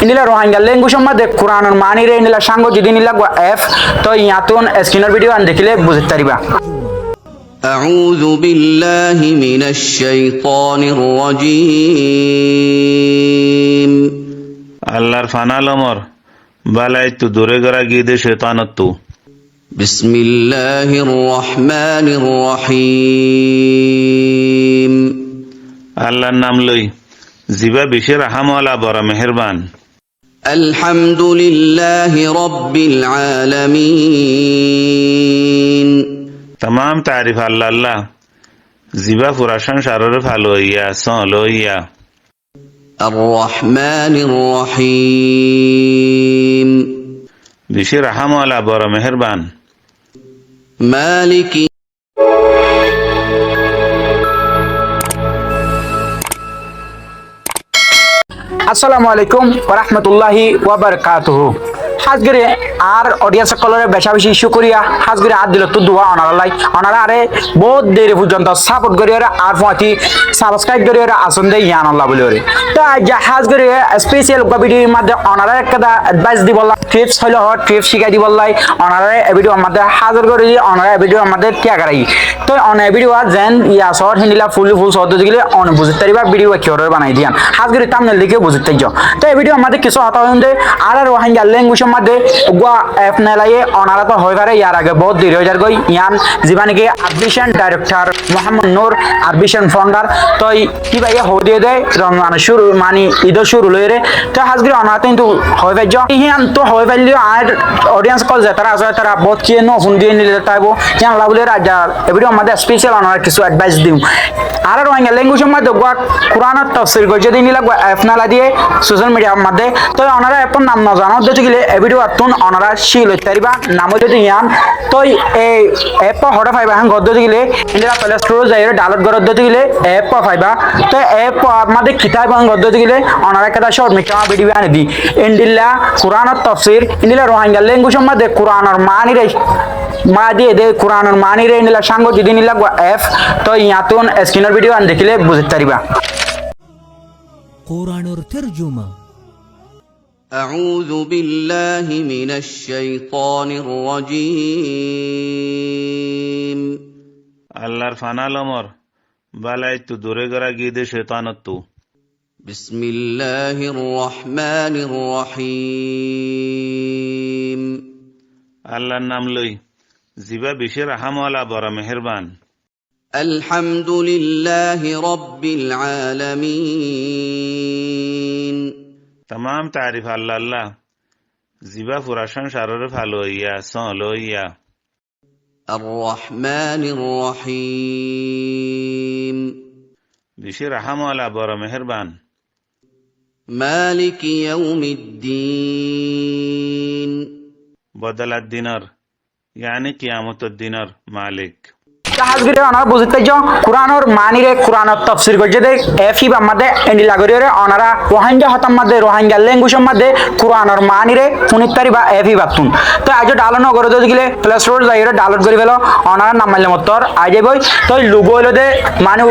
ইন্দিলা Rohingya language মধ্যে কোরআনের মানি রে ইন্দিলা সাঙ্গ যদি নিলা এফ তো ইয়াতুন স্ক্রিনের ভিডিও আন দেখিলে বুঝতে পারিবা। أعوذ بالله من الشيطان الرجيم আল্লাহর ফানালমর বালাই তু দূরে গরা গিয়ে শয়তানত بسم الله الرحمن الرحيم আল্লাহর নাম লই জিবা বেশি রাহমওয়ালা বড় মেহেরবান। الحمد لله رب العالمين तमाम तारीफ अल्लाह अल्लाह जिबा फुराशन शारोर फालो या सोलो या الرحمن الرحيم बिशी रहम वाला बड़ा मेहरबान। مالك আসসালামু আলাইকুম ওয়া রাহমাতুল্লাহি ওয়া বারাকাতুহু। হাজগরে আর অডিয়েন্স সকলের বেশা বেশি শুকরিয়া। হাজগরে আর দিল তো দোয়া অনারালাই অনারা আরে বহুত দেরি পর্যন্ত সাপোর্ট করিয়ে আর ফাঁতি সাবস্ক্রাইব করিয়ে আসন দে ইয়ান আল্লাহ বলে রে। তো আজ হাজগরে স্পেশাল ভিডিওর মধ্যে অনারা একটা অ্যাডভাইস দিবল্লা টিপস হলো টিপস শিখাই দিবল্লাই অনারা এই ভিডিও আমাদের হাজার করে অনারা এই ভিডিও আমাদের টিয়া করাই। তো অনেক ভিডিও যেন ইয়া শর্ট হিন্দিলা ফুল শর্ট দিলে অন বুঝতে পারিবা ভিডিও কি অর্ডার বানাই দিয়ান হাজগরে থাম্বনেল দেখে বুঝতে যাও। তো এই ভিডিও আমাদের কিছু হতা হইন্দে আর রোহিঙ্গা ল্যাঙ্গুয়েজ মধ্যে গোয়া এফ নেলাইয়ে অনারা তো হয়ে পারে ইয়ার আগে বহুত দেরি হয়ে যার গই ইয়ান জীবানিকে আরবিশন ডাইরেক্টর মোহাম্মদ নূর আরবিশন ফাউন্ডার তো কি ভাইয়া হো দিয়ে দেয় রমজান শুরু মানে ঈদ শুরু লইরে। তো হাজগরে অনারা কিন্তু হয়ে পাইজ ইয়ান তো হয়ে পাইলেও আর অডিয়েন্স কল যায় তারা আসলে তারা বহুত কি নো ফোন দিয়ে নিলে তাইবো ইয়ান লাভলে রাজা এই ভিডিও আমাদের স্পেশাল অনারা কিছু অ্যাডভাইস দিম। আর রোহিঙ্গা ল্যাঙ্গুয়েজ মধ্যে গোয়া কোরআনের তাফসীর করে যদি নিলা এফ নালা দিয়ে সোশ্যাল মিডিয়ার মধ্যে তো অনারা এখন নাম না জানো দিতে গেলে এই ভিডিও আতুন অনারা শিল তারিবা নাম যদি ইয়ান তো এই অ্যাপ হড়া ফাইবা হ্যাঁ গদ্দ দিলে ইন্ডিয়া প্লে স্টোর যাই ডাউনলোড করে দিতে গেলে অ্যাপ ফাইবা তো অ্যাপ আমাদের কিতাব গদ্দ দিলে অনারা একটা শর্ট মিকা ভিডিও আনি দি ইন্ডিয়া কোরআনের তাফসীর ইন্ডিয়া রোহিঙ্গা ল্যাঙ্গুয়েজ মধ্যে কোরআনের মানি রে মা দিয়ে দে কোরআনের মানি রে ইন্ডিয়া সাঙ্গ যদি নিলা অ্যাপ তো ইয়াতুন স্ক্রিনের ভিডিও আন দেখিলে বুঝতে পারিবা। কোরআনের তরজমা أعوذ بالله من الشيطان الرجيم আল্লাহর ফানালমর বালাই তু দূরে গরা গিয়ে শয়তানত بسم الله الرحمن الرحيم আল্লাহর নাম লই জিবা বেশি রাহমওয়ালা বড় মেহেরবান। الحمد لله رب العالمين तमाम तारीफ अल्लाह अल्लाह जिबा फुराशन शारोर फालो या सोलो या الرحمن الرحيم बिशी रहम वाला बड़ा मेहरबान। مالك يوم الدين बदलत दिनर यानी कियामत दिनर मालिक। হাজগরে অনারা বুঝতে যাও কোরআনের মানি রে কোরআনের তাফসীর করে দে এফি বামাদে এন্ডি লাগরে রে অনারা রোহিঙ্গা হতাম মধ্যে রোহিঙ্গা ল্যাঙ্গুয়েজ মধ্যে কোরআনের মানি রে শুনিত পারিবা এফি বাতুন। তো আজ ডাউনলোড করে দিলে প্লে স্টোর যাই ডাউনলোড করে ফেলো অনারা নাম মাইলে মতর আই যাবই তো লোগো হইলো দে মানে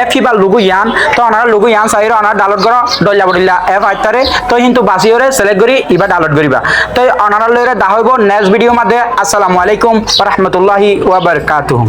এফি বা লোগো ইয়ান তো অনারা লোগো ইয়ান চাই অনারা ডাউনলোড করো ডল্লা বডিলা এফ আইতারে তো কিন্তু বাসিওরে সিলেক্ট করি ইবা ডাউনলোড করিবা। তো অনারা লইরে দা হইব নেক্সট ভিডিও মধ্যে। আসসালামু আলাইকুম ওয়া রাহমাতুল্লাহি ওয়া বারাকাতুহু।